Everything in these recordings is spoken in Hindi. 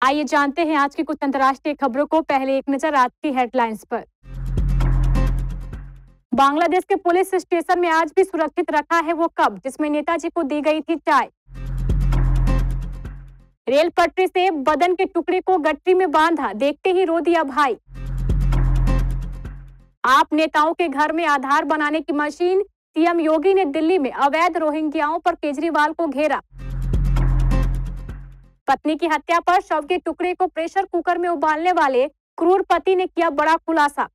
आइए जानते हैं आज की कुछ अंतर्राष्ट्रीय खबरों को। पहले एक नजर आज की हेडलाइंस पर। बांग्लादेश के पुलिस स्टेशन में आज भी सुरक्षित रखा है वो कप जिसमें नेताजी को दी गई थी चाय। रेल पटरी से बदन के टुकड़े को गठरी में बांधा, देखते ही रो दिया भाई। आप नेताओं के घर में आधार बनाने की मशीन, सीएम योगी ने दिल्ली में अवैध रोहिंग्याओं पर केजरीवाल को घेरा। पत्नी की हत्या पर शव के टुकड़े को प्रेशर कुकर में उबालने वाले क्रूर पति ने किया बड़ा खुलासा।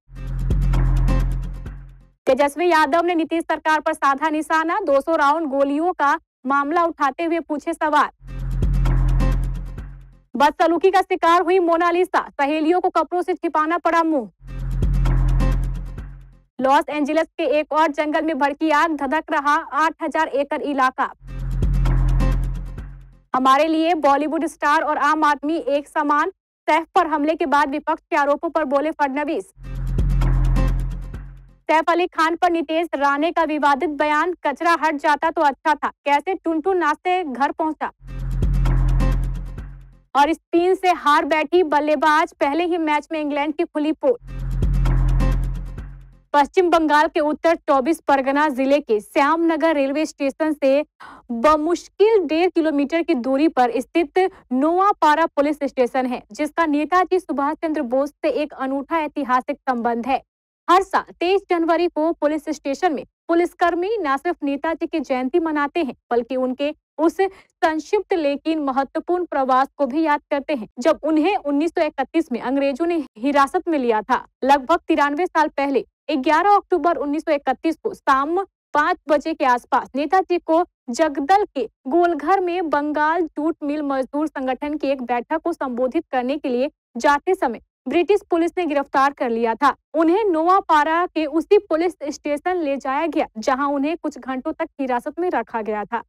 तेजस्वी यादव ने नीतीश सरकार पर साधा निशाना, 200 राउंड गोलियों का मामला उठाते हुए पूछे सवाल। बदसलूकी का शिकार हुई मोनालिसा, सहेलियों को कपड़ों से छिपाना पड़ा मुंह। लॉस एंजलिस के एक और जंगल में भड़की आग, धधक रहा 8000 एकड़ इलाका। हमारे लिए बॉलीवुड स्टार और आम आदमी एक समान, सैफ पर हमले के बाद विपक्ष के आरोपों पर बोले फडणवीस। सैफ अली खान पर नितेश राणे का विवादित बयान, कचरा हट जाता तो अच्छा था, कैसे टुनटुन नाचते घर पहुंचा। और स्पेन से हार बैठी बल्लेबाज, पहले ही मैच में इंग्लैंड की खुली पोल। पश्चिम बंगाल के उत्तर 24 परगना जिले के श्यामनगर रेलवे स्टेशन से बमुश्किल 1.5 किलोमीटर की दूरी पर स्थित नोआपाड़ा पुलिस स्टेशन है, जिसका नेताजी सुभाष चंद्र बोस से एक अनूठा ऐतिहासिक संबंध है। हर साल 23 जनवरी को पुलिस स्टेशन में पुलिसकर्मी न सिर्फ नेताजी की जयंती मनाते हैं, बल्कि उनके उस संक्षिप्त लेकिन महत्वपूर्ण प्रवास को भी याद करते हैं, जब उन्हें 1931 में अंग्रेजों ने हिरासत में लिया था। लगभग 93 साल पहले 11 अक्टूबर 1931 को शाम 5 बजे के आसपास नेताजी को जगदल के गोलघर में बंगाल जूट मिल मजदूर संगठन की एक बैठक को संबोधित करने के लिए जाते समय ब्रिटिश पुलिस ने गिरफ्तार कर लिया था। उन्हें नोआपाड़ा के उसी पुलिस स्टेशन ले जाया गया, जहां उन्हें कुछ घंटों तक हिरासत में रखा गया था।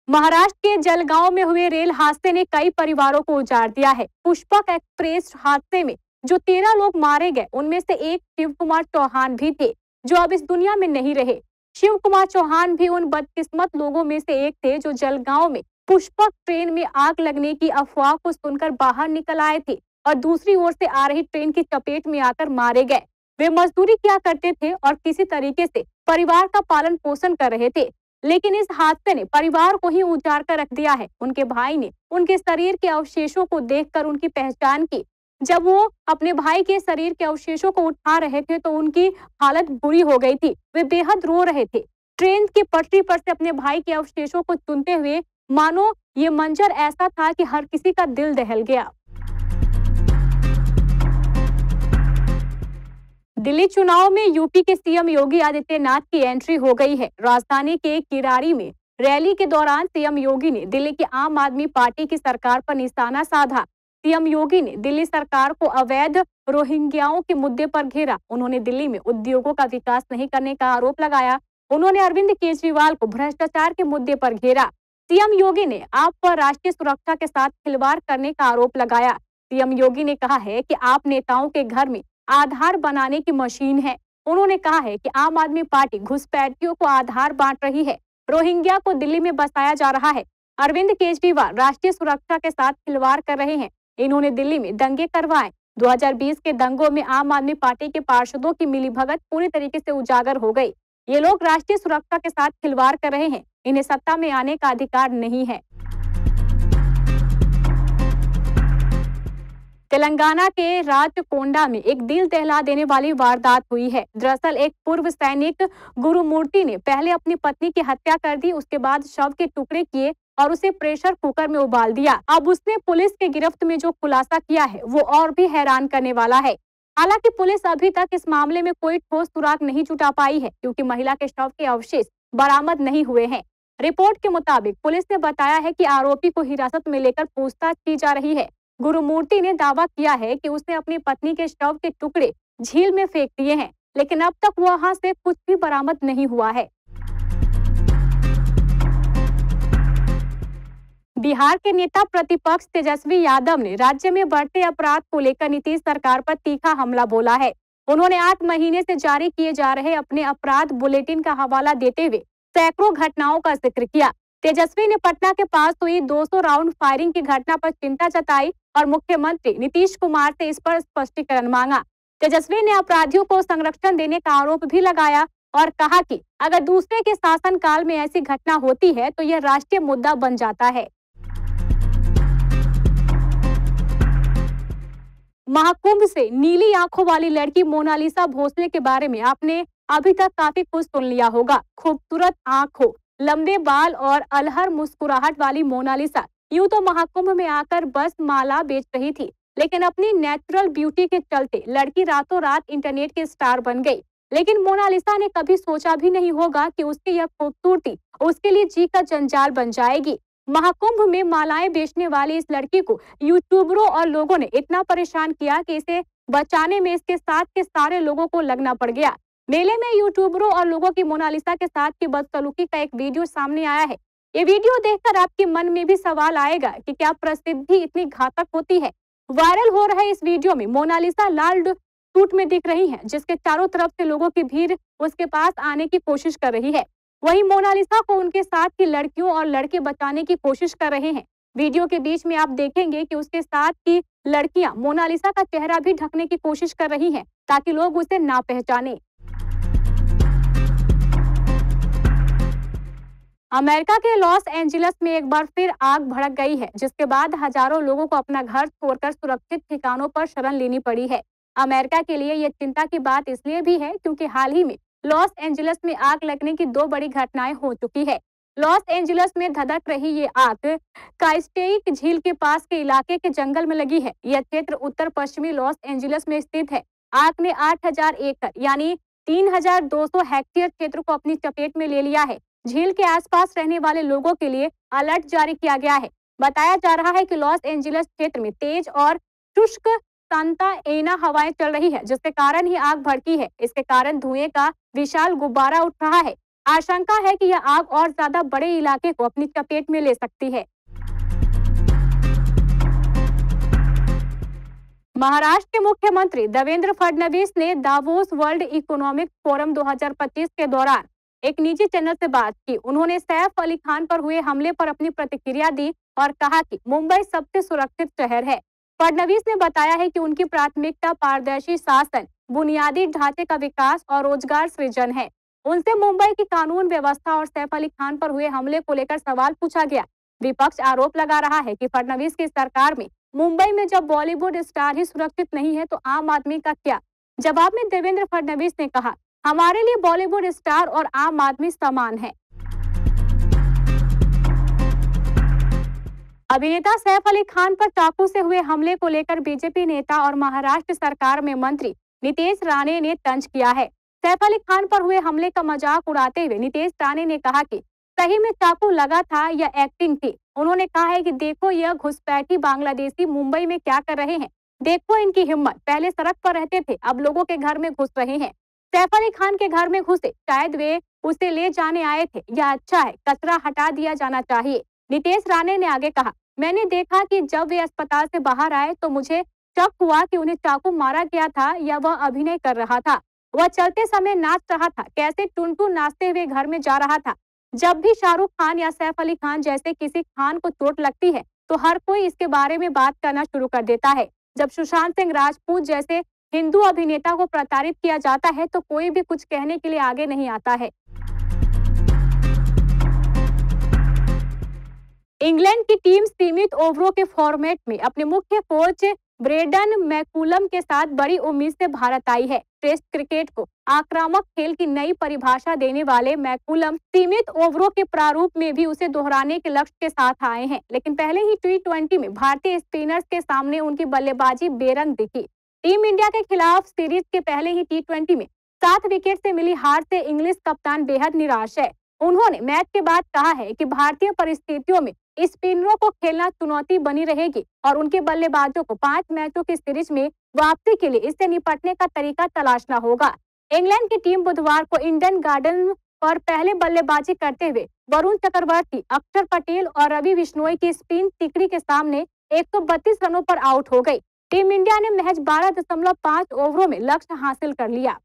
महाराष्ट्र के जलगांव में हुए रेल हादसे ने कई परिवारों को उजाड़ दिया है। पुष्पक एक्सप्रेस हादसे में जो 13 लोग मारे गए, उनमें से एक शिव कुमार चौहान भी थे, जो अब इस दुनिया में नहीं रहे। शिव कुमार चौहान भी उन बदकिस्मत लोगों में से एक थे जो जलगांव में पुष्पक ट्रेन में आग लगने की अफवाह को सुनकर बाहर निकल आए थे और दूसरी ओर से आ रही ट्रेन की चपेट में आकर मारे गए। वे मजदूरी किया करते थे और किसी तरीके से परिवार का पालन पोषण कर रहे थे, लेकिन इस हादसे ने परिवार को ही उजाड़ कर रख दिया है। उनके भाई ने उनके शरीर के अवशेषों को देखकर उनकी पहचान की। जब वो अपने भाई के शरीर के अवशेषों को उठा रहे थे तो उनकी हालत बुरी हो गई थी। वे बेहद रो रहे थे, ट्रेन की पटरी पर से अपने भाई के अवशेषों को चुनते हुए। मानो ये मंजर ऐसा था कि हर किसी का दिल दहल गया। दिल्ली चुनाव में यूपी के सीएम योगी आदित्यनाथ की एंट्री हो गई है। राजधानी के किरारी में रैली के दौरान सीएम योगी ने दिल्ली की आम आदमी पार्टी की सरकार पर निशाना साधा। सीएम योगी ने दिल्ली सरकार को अवैध रोहिंग्याओं के मुद्दे पर घेरा। उन्होंने दिल्ली में उद्योगों का विकास नहीं करने का आरोप लगाया। उन्होंने अरविंद केजरीवाल को भ्रष्टाचार के मुद्दे पर घेरा। सीएम योगी ने आप पर राष्ट्रीय सुरक्षा के साथ खिलवाड़ करने का आरोप लगाया। सीएम योगी ने कहा है कि आप नेताओं के घर में आधार बनाने की मशीन है। उन्होंने कहा है कि आम आदमी पार्टी घुसपैठियों को आधार बांट रही है, रोहिंग्या को दिल्ली में बसाया जा रहा है। अरविंद केजरीवाल राष्ट्रीय सुरक्षा के साथ खिलवाड़ कर रहे हैं। इन्होंने दिल्ली में दंगे करवाए। 2020 के दंगों में आम आदमी पार्टी के पार्षदों की मिलीभगत पूरी तरीके से उजागर हो गई। ये लोग राष्ट्रीय सुरक्षा के साथ खिलवाड़ कर रहे हैं। इन्हें सत्ता में आने का अधिकार नहीं है। तेलंगाना के राचकोंडा में एक दिल दहला देने वाली वारदात हुई है। दरअसल एक पूर्व सैनिक गुरुमूर्ति ने पहले अपनी पत्नी की हत्या कर दी, उसके बाद शव के टुकड़े किए और उसे प्रेशर कुकर में उबाल दिया। अब उसने पुलिस के गिरफ्त में जो खुलासा किया है वो और भी हैरान करने वाला है। हालांकि पुलिस अभी तक इस मामले में कोई ठोस सुराग नहीं जुटा पाई है, क्योंकि महिला के शव के अवशेष बरामद नहीं हुए हैं। रिपोर्ट के मुताबिक पुलिस ने बताया है कि आरोपी को हिरासत में लेकर पूछताछ की जा रही है। गुरुमूर्ति ने दावा किया है कि उसने अपनी पत्नी के शव के टुकड़े झील में फेंक दिए हैं, लेकिन अब तक वहां से कुछ भी बरामद नहीं हुआ है। बिहार के नेता प्रतिपक्ष तेजस्वी यादव ने राज्य में बढ़ते अपराध को लेकर नीतीश सरकार पर तीखा हमला बोला है। उन्होंने 8 महीने से जारी किए जा रहे अपने अपराध बुलेटिन का हवाला देते हुए सैकड़ों घटनाओं का जिक्र किया। तेजस्वी ने पटना के पास हुई 200 राउंड फायरिंग की घटना पर चिंता जताई और मुख्यमंत्री नीतीश कुमार से इस पर स्पष्टीकरण मांगा। तेजस्वी ने अपराधियों को संरक्षण देने का आरोप भी लगाया और कहा कि अगर दूसरे के शासनकाल में ऐसी घटना होती है तो यह राष्ट्रीय मुद्दा बन जाता है। महाकुंभ से नीली आंखों वाली लड़की मोनालिसा भोसले के बारे में आपने अभी तक काफी कुछ सुन लिया होगा। खूबसूरत आंखों, लंबे बाल और अलहर मुस्कुराहट वाली मोनालिसा यूं तो महाकुंभ में आकर बस माला बेच रही थी, लेकिन अपनी नेचुरल ब्यूटी के चलते लड़की रातों रात इंटरनेट की स्टार बन गई। लेकिन मोनालिसा ने कभी सोचा भी नहीं होगा कि उसकी यह खूबसूरती उसके लिए जी का जंजाल बन जाएगी। महाकुंभ में मालाएं बेचने वाली इस लड़की को यूट्यूबरों और लोगों ने इतना परेशान किया कि इसे बचाने में इसके साथ के सारे लोगों को लगना पड़ गया। मेले में यूट्यूबरों और लोगों की मोनालिसा के साथ की बदसलूकी का एक वीडियो सामने आया है। ये वीडियो देखकर आपके मन में भी सवाल आएगा कि क्या प्रसिद्धि इतनी घातक होती है। वायरल हो रहे इस वीडियो में मोनालिसा लाल सूट में दिख रही है, जिसके चारों तरफ से लोगों की भीड़ उसके पास आने की कोशिश कर रही है। वहीं मोनालिसा को उनके साथ की लड़कियों और लड़के बचाने की कोशिश कर रहे हैं। वीडियो के बीच में आप देखेंगे कि उसके साथ की लड़कियां मोनालिसा का चेहरा भी ढकने की कोशिश कर रही हैं ताकि लोग उसे ना पहचाने। अमेरिका के लॉस एंजिल्स में एक बार फिर आग भड़क गई है, जिसके बाद हजारों लोगों को अपना घर छोड़कर सुरक्षित ठिकानों पर शरण लेनी पड़ी है। अमेरिका के लिए ये चिंता की बात इसलिए भी है क्योंकि हाल ही में लॉस एंजिल्स में आग लगने की 2 बड़ी घटनाएं हो चुकी है। लॉस एंजिल्स में धधक रही ये आग काइस्टेइक झील के पास के इलाके के जंगल में लगी है। यह क्षेत्र उत्तर पश्चिमी लॉस एंजिल्स में स्थित है। आग ने 8000 एकड़ यानी 3200 हेक्टेयर क्षेत्र को अपनी चपेट में ले लिया है। झील के आसपास रहने वाले लोगों के लिए अलर्ट जारी किया गया है। बताया जा रहा है कि लॉस एंजिल्स क्षेत्र में तेज और शुष्क सांता एना हवाएं चल रही है, जिसके कारण ही आग भड़की है। इसके कारण धुएं का विशाल गुब्बारा उठ रहा है। आशंका है कि यह आग और ज्यादा बड़े इलाके को अपनी चपेट में ले सकती है। महाराष्ट्र के मुख्यमंत्री देवेंद्र फडणवीस ने दावोस वर्ल्ड इकोनॉमिक फोरम 2025 के दौरान एक निजी चैनल से बात की। उन्होंने सैफ अली खान पर हुए हमले पर अपनी प्रतिक्रिया दी और कहा कि मुंबई सबसे सुरक्षित शहर है। फडणवीस ने बताया है कि उनकी प्राथमिकता पारदर्शी शासन, बुनियादी ढांचे का विकास और रोजगार सृजन है। उनसे मुंबई की कानून व्यवस्था और सैफ अली खान पर हुए हमले को लेकर सवाल पूछा गया। विपक्ष आरोप लगा रहा है कि फडणवीस की सरकार में मुंबई में जब बॉलीवुड स्टार ही सुरक्षित नहीं है तो आम आदमी का क्या। जवाब में देवेंद्र फडणवीस ने कहा, हमारे लिए बॉलीवुड स्टार और आम आदमी समान है। अभिनेता सैफ अली खान पर चाकू से हुए हमले को लेकर बीजेपी नेता और महाराष्ट्र सरकार में मंत्री नितेश राणे ने तंज किया है। सैफ अली खान पर हुए हमले का मजाक उड़ाते हुए नितेश राणे ने कहा कि सही में चाकू लगा था या एक्टिंग थी। उन्होंने कहा है कि देखो यह घुसपैठी बांग्लादेशी मुंबई में क्या कर रहे हैं, देखो इनकी हिम्मत, पहले सड़क पर रहते थे अब लोगों के घर में घुस रहे हैं। सैफ अली खान के घर में घुसे, शायद वे उसे ले जाने आए थे। यह अच्छा है, कचरा हटा दिया जाना चाहिए। नितेश राणे ने आगे कहा, मैंने देखा कि जब वे अस्पताल से बाहर आए तो मुझे शक हुआ कि उन्हें चाकू मारा गया था या वह अभिनय कर रहा था। वह चलते समय नाच रहा था, कैसे टुनटुन नाचते हुए घर में जा रहा था। जब भी शाहरुख खान या सैफ अली खान जैसे किसी खान को चोट लगती है तो हर कोई इसके बारे में बात करना शुरू कर देता है। जब सुशांत सिंह राजपूत जैसे हिंदू अभिनेता को प्रताड़ित किया जाता है तो कोई भी कुछ कहने के लिए आगे नहीं आता है। इंग्लैंड की टीम सीमित ओवरों के फॉर्मेट में अपने मुख्य कोच ब्रेंडन मैकुलम के साथ बड़ी उम्मीद से भारत आई है। टेस्ट क्रिकेट को आक्रामक खेल की नई परिभाषा देने वाले मैकुलम सीमित ओवरों के प्रारूप में भी उसे दोहराने के लक्ष्य के साथ आए हैं, लेकिन पहले ही T20 में भारतीय स्पिनर्स के सामने उनकी बल्लेबाजी बेरंग दिखी। टीम इंडिया के खिलाफ सीरीज के पहले ही T20 में 7 विकेट से मिली हार से इंग्लिश कप्तान बेहद निराश है। उन्होंने मैच के बाद कहा है कि भारतीय परिस्थितियों में स्पिनरों को खेलना चुनौती बनी रहेगी और उनके बल्लेबाजों को 5 मैचों की सीरीज में वापसी के लिए इससे निपटने का तरीका तलाशना होगा। इंग्लैंड की टीम बुधवार को ईडन गार्डन पर पहले बल्लेबाजी करते हुए वरुण चक्रवर्ती, अक्षर पटेल और रवि बिश्नोई की स्पिन तिकड़ी के सामने 132 रनों पर आउट हो गई। टीम इंडिया ने महज 12.5 ओवरों में लक्ष्य हासिल कर लिया।